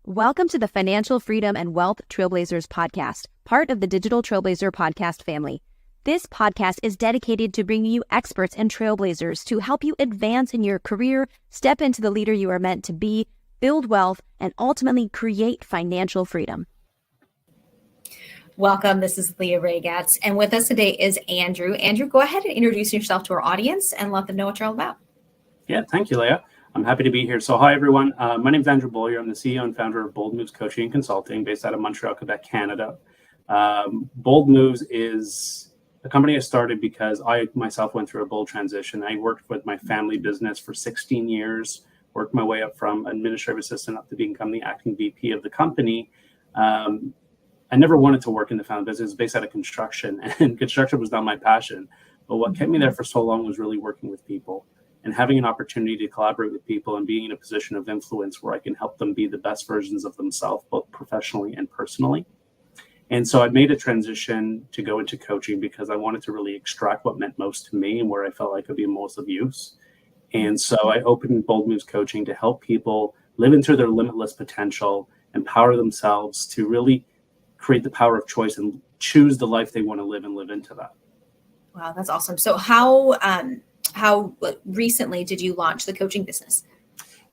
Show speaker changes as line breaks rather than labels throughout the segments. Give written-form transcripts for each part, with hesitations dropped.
Welcome to the Financial Freedom and Wealth Trailblazers podcast, part of the Digital Trailblazer podcast family. This podcast is dedicated to bringing you experts and trailblazers to help you advance in your career, step into the leader you are meant to be, build wealth, and ultimately create financial freedom.
Welcome. This is Leah Raygatz, and with us today is Andrew. Andrew, go ahead and introduce yourself to our audience and let them know what you're all about.
Yeah, thank you, Leah. I'm happy to be here. So hi, everyone. My name is Andrew Beaulieu. I'm the CEO and founder of Bold Moves Coaching and Consulting based out of Montreal, Quebec, Canada. Bold Moves is a company I started because I myself went through a bold transition. I worked with my family business for 16 years, worked my way up from administrative assistant up to become the acting VP of the company. I never wanted to work in the family business. It was based out of construction, and construction was not my passion. But what kept me there for so long was really working with people and having an opportunity to collaborate with people and being in a position of influence where I can help them be the best versions of themselves, both professionally and personally. And so I made a transition to go into coaching because I wanted to really extract what meant most to me and where I felt I could be most of use. And so I opened Bold Moves Coaching to help people live into their limitless potential, empower themselves to really create the power of choice and choose the life they want to live and live into that.
Wow, that's awesome. So how recently did you launch the coaching business?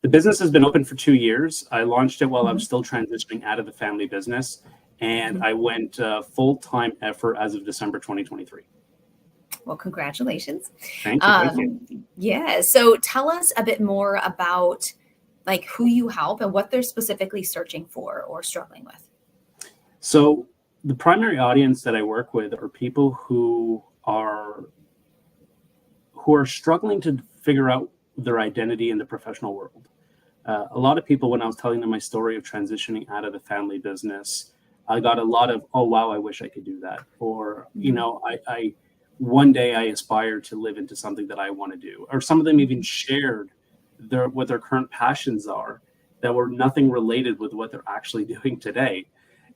The business has been open for 2 years. I launched it while I'm still transitioning out of the family business, and I went full-time effort as of December 2023.
Well, congratulations.
Thank you. Thank you.
Yeah. So tell us a bit more about like who you help and what they're specifically searching for or struggling with.
So the primary audience that I work with are people who are struggling to figure out their identity in the professional world. A lot of people, when I was telling them my story of transitioning out of the family business, I got a lot of, oh, wow, I wish I could do that. Or, you know, I one day I aspire to live into something that I want to do. Or some of them even shared what their current passions are that were nothing related with what they're actually doing today.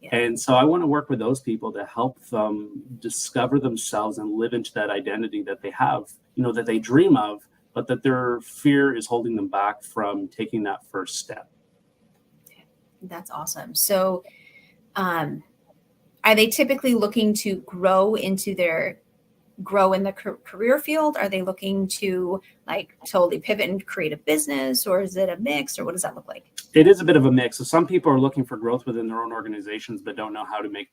Yeah. And so I want to work with those people to help them discover themselves and live into that identity that they have, you know, that they dream of, but that their fear is holding them back from taking that first step.
That's awesome. So are they typically looking to grow in the career field? Are they looking to like totally pivot and create a business, or is it a mix, or what does that look like?
It is a bit of a mix. So some people are looking for growth within their own organizations, but don't know how to make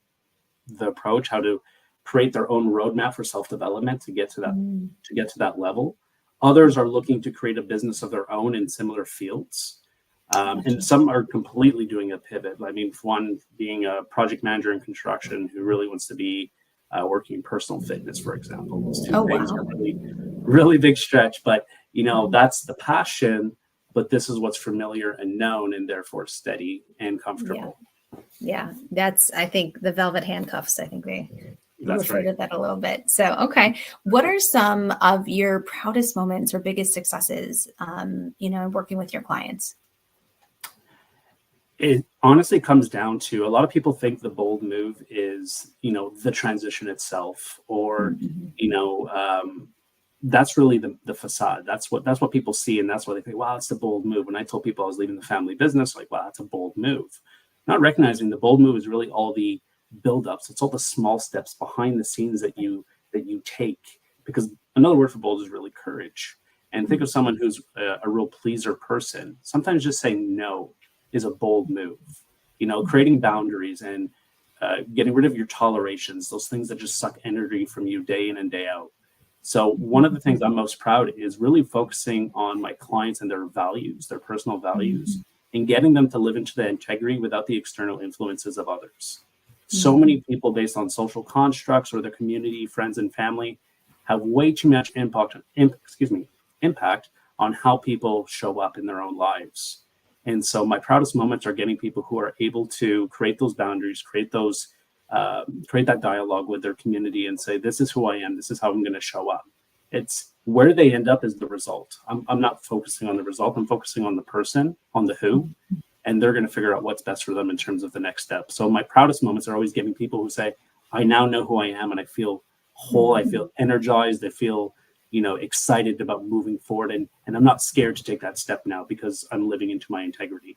the approach, how to create their own roadmap for self-development to get to that level. Others are looking to create a business of their own in similar fields. And some are completely doing a pivot. I mean, one being a project manager in construction who really wants to be working in personal fitness, for example. Those two things are really, really big stretch, but you know, that's the passion, but this is what's familiar and known and therefore steady and comfortable.
Yeah. That's, I think the velvet handcuffs, I think you referred to that a little bit. So, okay. What are some of your proudest moments or biggest successes, working with your clients?
It honestly comes down to, a lot of people think the bold move is, you know, the transition itself, or, that's really the facade. That's what people see. And that's why they think, wow, it's the bold move. When I told people I was leaving the family business, like, wow, that's a bold move. Not recognizing the bold move is really all the buildups. It's all the small steps behind the scenes that you take, because another word for bold is really courage. And think of someone who's a real pleaser person. Sometimes just saying no is a bold move. You know, creating boundaries and getting rid of your tolerations, those things that just suck energy from you day in and day out. So one of the things I'm most proud of is really focusing on my clients and their values, their personal values, and getting them to live into their integrity without the external influences of others. So many people, based on social constructs or their community, friends, and family, have way too much impact on how people show up in their own lives. And so my proudest moments are getting people who are able to create those boundaries, create that dialogue with their community and say, this is who I am. This is how I'm going to show up. It's where they end up is the result. I'm not focusing on the result. I'm focusing on the person, on the who, and they're going to figure out what's best for them in terms of the next step. So my proudest moments are always getting people who say, I now know who I am and I feel whole. I feel energized. I feel, excited about moving forward. And I'm not scared to take that step now because I'm living into my integrity.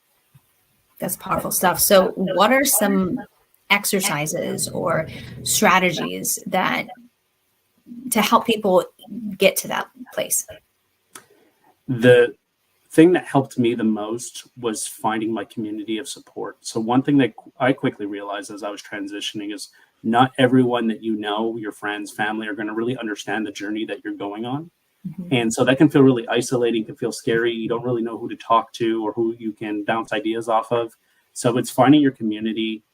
That's powerful stuff. So what are some exercises or strategies that to help people get to that place?
The thing that helped me the most was finding my community of support. So one thing that I quickly realized as I was transitioning is not everyone that you know, your friends, family, are going to really understand the journey that you're going on. And so that can feel really isolating, can feel scary. You don't really know who to talk to or who you can bounce ideas off of. So it's finding your community,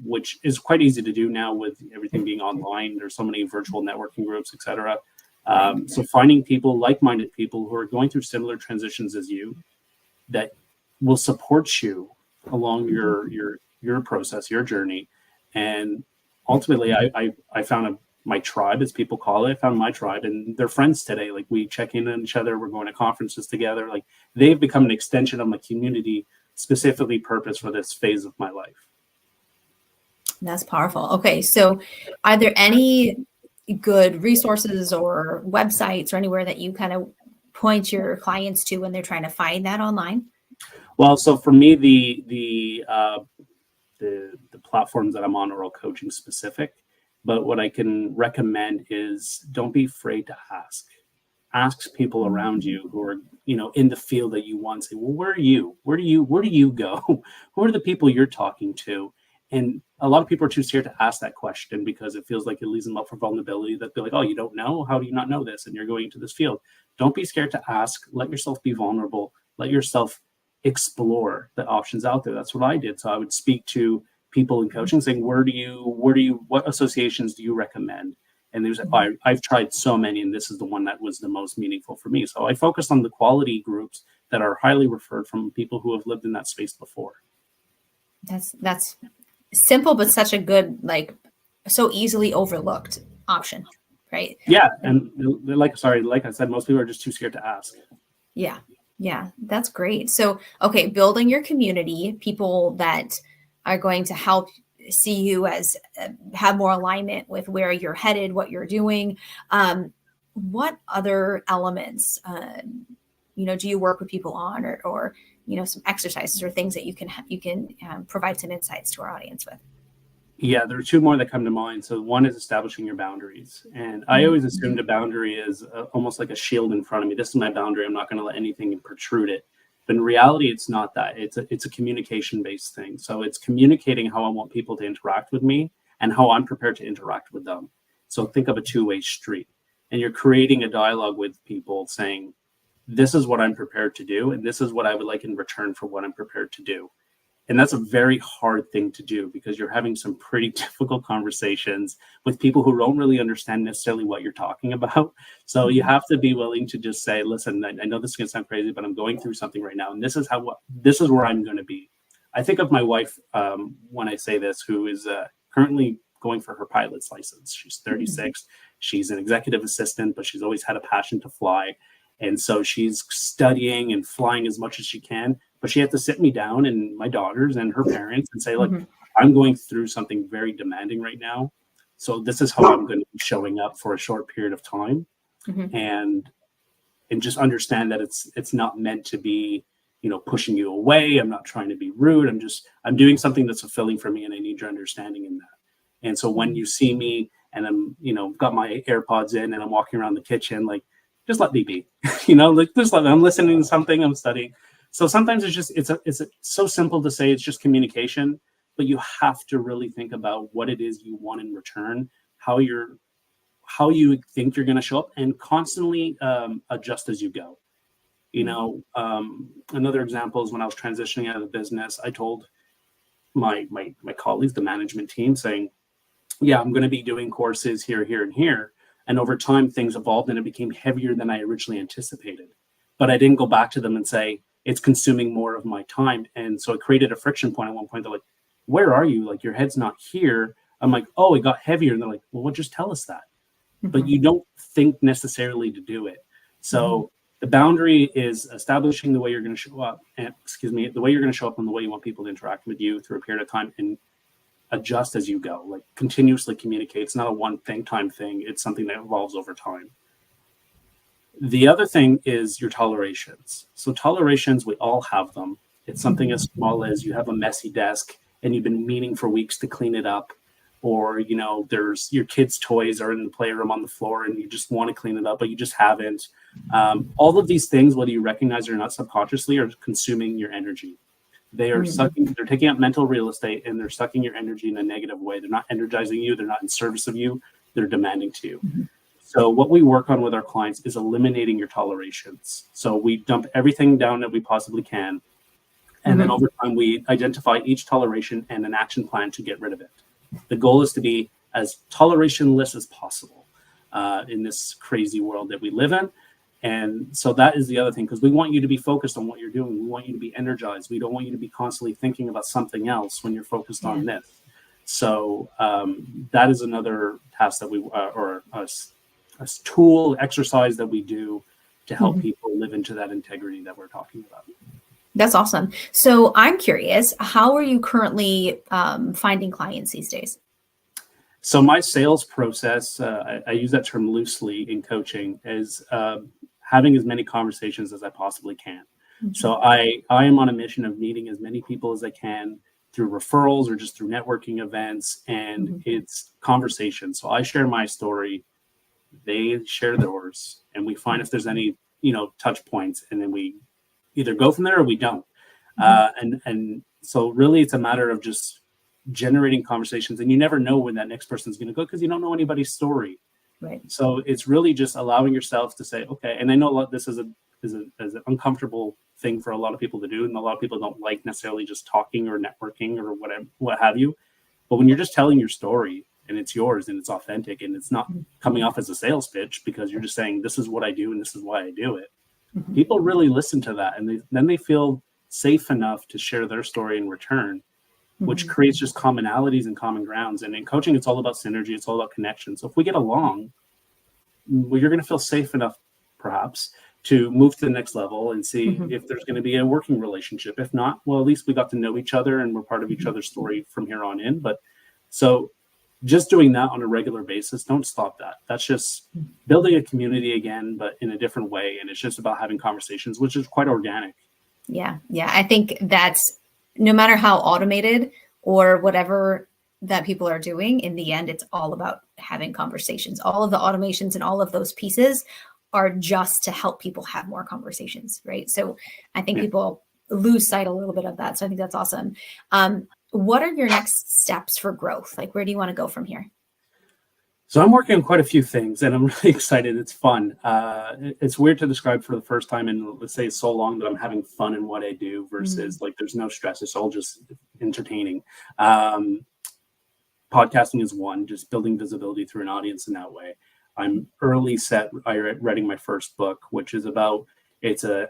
which is quite easy to do now with everything being online. There's so many virtual networking groups, etc. So finding people, like-minded people who are going through similar transitions as you, that will support you along your process, your journey. And ultimately, I found my tribe, as people call it. I found my tribe, and they're friends today. Like, we check in on each other. We're going to conferences together. Like, they've become an extension of my community, specifically purposed for this phase of my life.
That's powerful. Okay, so are there any good resources or websites or anywhere that you kind of point your clients to when they're trying to find that online?
Well, so for me, the platforms that I'm on are all coaching specific. But what I can recommend is don't be afraid to ask. Ask people around you who are, in the field that you want. Say, well, where are you? Where do you go? Who are the people you're talking to? And a lot of people are too scared to ask that question because it feels like it leaves them up for vulnerability, that they're like, oh, you don't know? How do you not know this? And you're going into this field. Don't be scared to ask. Let yourself be vulnerable. Let yourself explore the options out there. That's what I did. So I would speak to people in coaching saying, what associations do you recommend? And there's, I've tried so many, and this is the one that was the most meaningful for me. So I focused on the quality groups that are highly referred from people who have lived in that space before.
That's simple, but such a good, so easily overlooked option, right?
Yeah. And like I said, most people are just too scared to ask.
Yeah, that's great. So, okay, building your community, people that are going to help see you as have more alignment with where you're headed, what you're doing. What other elements, do you work with people on, or some exercises or things that you can provide some insights to our audience with?
Yeah, there are two more that come to mind. So one is establishing your boundaries. And I always assumed a boundary is almost like a shield in front of me. This is my boundary. I'm not going to let anything protrude it. But in reality, it's not that. It's a communication-based thing. So it's communicating how I want people to interact with me and how I'm prepared to interact with them. So think of a two-way street. And you're creating a dialogue with people saying, this is what I'm prepared to do, and this is what I would like in return for what I'm prepared to do. And that's a very hard thing to do because you're having some pretty difficult conversations with people who don't really understand necessarily what you're talking about. So you have to be willing to just say, listen, I know this is going to sound crazy, but I'm going through something right now. And this is where I'm going to be. I think of my wife when I say this, who is currently going for her pilot's license. She's 36. She's an executive assistant, but she's always had a passion to fly. And so she's studying and flying as much as she can. But she had to sit me down and my daughters and her parents and say, look, I'm going through something very demanding right now. So this is how I'm going to be showing up for a short period of time. And just understand that it's not meant to be, pushing you away. I'm not trying to be rude. I'm doing something that's fulfilling for me, and I need your understanding in that. And so when you see me and I'm, got my AirPods in and I'm walking around the kitchen, just let me be, I'm listening to something, I'm studying. So sometimes it's so simple to say it's just communication, but you have to really think about what it is you want in return, how you think you're going to show up, and constantly adjust as you go. Another example is when I was transitioning out of the business, I told my colleagues, the management team, saying, yeah, I'm going to be doing courses here, here, and here. And over time, things evolved and it became heavier than I originally anticipated. But I didn't go back to them and say, it's consuming more of my time. And so it created a friction point at one point. They're like, where are you? Your head's not here. I'm like, oh, it got heavier. And they're like, well, just tell us that. But you don't think necessarily to do it. So the boundary is establishing the way you're going to show up, the way you're going to show up and the way you want people to interact with you through a period of time, and adjust as you go, continuously communicate. It's not a one-time thing. It's something that evolves over time. The other thing is your tolerations. So tolerations, we all have them. It's something as small as you have a messy desk and you've been meaning for weeks to clean it up, or there's your kids' toys are in the playroom on the floor and you just want to clean it up but you just haven't. All of these things, whether you recognize it or not subconsciously, are consuming your energy. They are they're taking up mental real estate, and they're sucking your energy in a negative way. They're not energizing you, they're not in service of you, they're demanding to you. So what we work on with our clients is eliminating your tolerations. So we dump everything down that we possibly can, and then over time we identify each toleration and an action plan to get rid of it. The goal is to be as tolerationless as possible in this crazy world that we live in. And so that is the other thing, because we want you to be focused on what you're doing. We want you to be energized. We don't want you to be constantly thinking about something else when you're focused on this. So that is another task that we, or a tool exercise that we do to help people live into that integrity that we're talking about.
That's awesome. So I'm curious, how are you currently finding clients these days?
So my sales process, I use that term loosely in coaching, is having as many conversations as I possibly can. So I am on a mission of meeting as many people as I can through referrals or just through networking events, and it's conversation. So I share my story, they share theirs, and we find if there's any, touch points, and then we either go from there or we don't. And so really it's a matter of just generating conversations, and you never know when that next person's going to go because you don't know anybody's story.
Right.
So it's really just allowing yourself to say, okay, and I know a lot, this is an uncomfortable thing for a lot of people to do, and a lot of people don't like necessarily just talking or networking or whatever, what have you. But when you're just telling your story and it's yours and it's authentic and it's not coming off as a sales pitch, because you're just saying this is what I do and this is why I do it, people really listen to that, and then they feel safe enough to share their story in return, which creates just commonalities and common grounds. And in coaching, it's all about synergy. It's all about connection. So if we get along, well, you're going to feel safe enough, perhaps, to move to the next level and see if there's going to be a working relationship. If not, well, at least we got to know each other and we're part of each other's story from here on in. But so just doing that on a regular basis, don't stop that. That's just building a community again, but in a different way. And it's just about having conversations, which is quite organic.
Yeah. I think that's, no matter how automated or whatever that people are doing, in the end, it's all about having conversations. All of the automations and all of those pieces are just to help people have more conversations, right? So I think people lose sight a little bit of that. So I think that's awesome. What are your next steps for growth? Like, where do you want to go from here?
So I'm working on quite a few things, and I'm really excited. It's fun. It's weird to describe for the first time in, let's say, so long, that I'm having fun in what I do versus like there's no stress. It's all just entertaining. Podcasting is one, just building visibility through an audience in that way. I'm early set writing my first book, which is about, it's a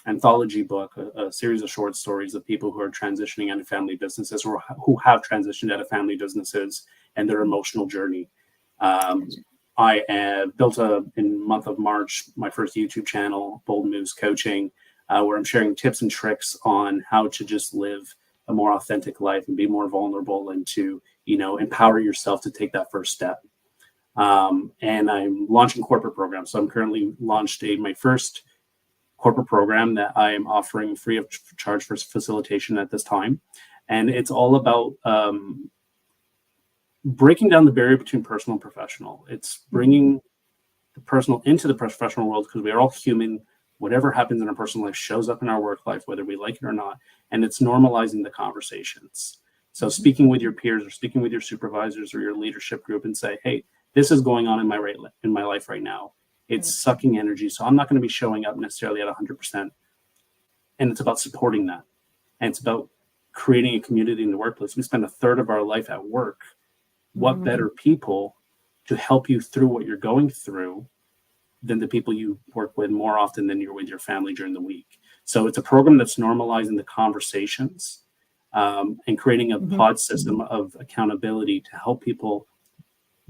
anthology book, a series of short stories of people who are transitioning out of family businesses or who have transitioned out of family businesses and their emotional journey. I built in the month of March, my first YouTube channel, Bold Moves Coaching, where I'm sharing tips and tricks on how to just live a more authentic life and be more vulnerable and to, empower yourself to take that first step. And I'm launching corporate programs. So I'm currently launched my first corporate program that I am offering free of charge for facilitation at this time. And it's all about breaking down the barrier between personal and professional. It's bringing the personal into the professional world, because we are all human. Whatever happens in our personal life shows up in our work life, whether we like it or not. And it's normalizing the conversations. So speaking with your peers or speaking with your supervisors or your leadership group and say, hey, this is going on in my life right now. It's sucking energy. So I'm not going to be showing up necessarily at 100%. And it's about supporting that. And it's about creating a community in the workplace. We spend a third of our life at work. What better people to help you through what you're going through than the people you work with more often than you're with your family during the week. So it's a program that's normalizing the conversations and creating a pod system of accountability to help people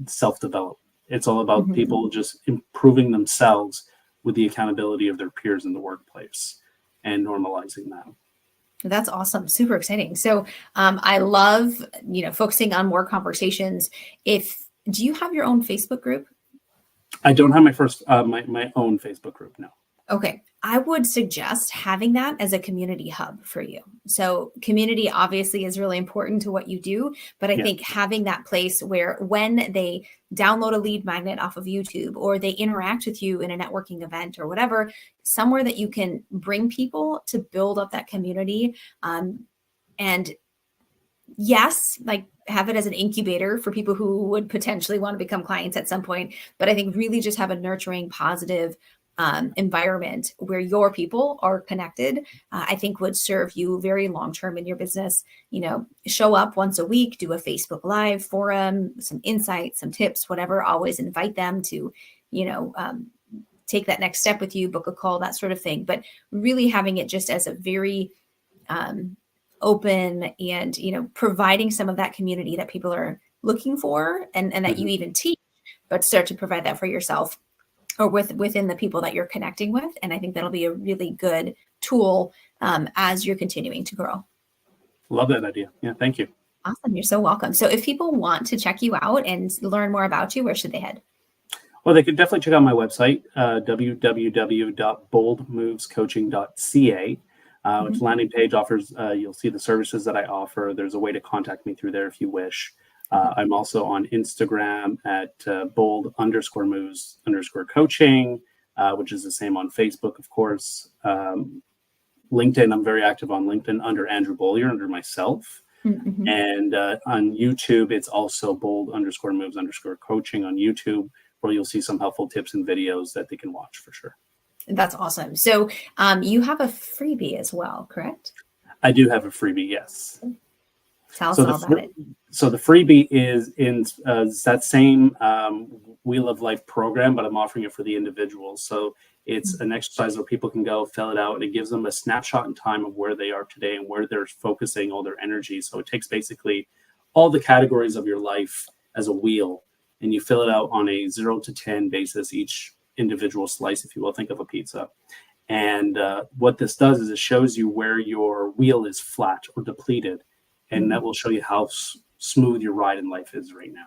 self-develop. It's all about people just improving themselves with the accountability of their peers in the workplace and normalizing that.
That's awesome. Super exciting. So I love, focusing on more conversations. Do you have your own Facebook group?
I don't have my own Facebook group, no.
Okay. I would suggest having that as a community hub for you. So community obviously is really important to what you do, but I think having that place where when they download a lead magnet off of YouTube or they interact with you in a networking event or whatever, somewhere that you can bring people to build up that community. And yes, like have it as an incubator for people who would potentially want to become clients at some point. But I think really just have a nurturing, positive environment where your people are connected, I think would serve you very long-term in your business. Show up once a week, do a Facebook Live forum, some insights, some tips, whatever. Always invite them to, take that next step with you, book a call, that sort of thing. But really having it just as a very open and, providing some of that community that people are looking for and that you even teach, but start to provide that for yourself or within the people that you're connecting with. And I think that'll be a really good tool as you're continuing to grow.
Love that idea. Yeah, thank you.
Awesome. You're so welcome. So if people want to check you out and learn more about you, where should they head?
Well, they could definitely check out my website, www.boldmovescoaching.ca, which landing page offers, you'll see the services that I offer. There's a way to contact me through there if you wish. I'm also on Instagram at bold_moves_coaching, which is the same on Facebook, of course. LinkedIn, I'm very active on LinkedIn under Andrew Beaulieu, under myself. And on YouTube, it's also bold_moves_coaching on YouTube, where you'll see some helpful tips and videos that they can watch for sure.
That's awesome. So you have a freebie as well, correct?
I do have a freebie, yes.
Tell us all about it.
So the freebie is in that same Wheel of Life program, but I'm offering it for the individuals. So it's an exercise where people can go fill it out, and it gives them a snapshot in time of where they are today and where they're focusing all their energy. So it takes basically all the categories of your life as a wheel, and you fill it out on a 0 to 10 basis, each individual slice, if you will, think of a pizza. And what this does is it shows you where your wheel is flat or depleted, and that will show you how smooth your ride in life is right now.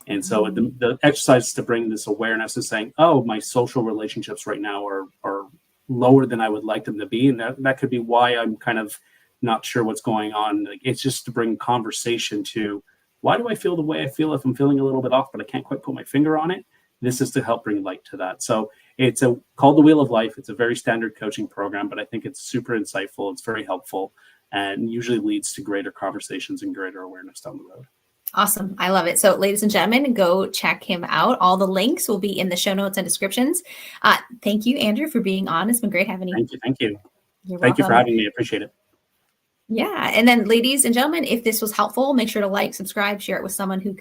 And so the exercise is to bring this awareness of saying, oh, my social relationships right now are lower than I would like them to be. And that could be why I'm kind of not sure what's going on. Like, it's just to bring conversation to, why do I feel the way I feel if I'm feeling a little bit off, but I can't quite put my finger on it? This is to help bring light to that. So it's called the Wheel of Life. It's a very standard coaching program, but I think it's super insightful. It's very helpful and usually leads to greater conversations and greater awareness down the road.
Awesome. I love it. So ladies and gentlemen, go check him out. All the links will be in the show notes and descriptions. Thank you, Andrew, for being on. It's been great having you.
Thank you.
You're
Thank you
welcome.
for having me. I appreciate it.
Yeah. And then ladies and gentlemen, if this was helpful, make sure to like, subscribe, share it with someone who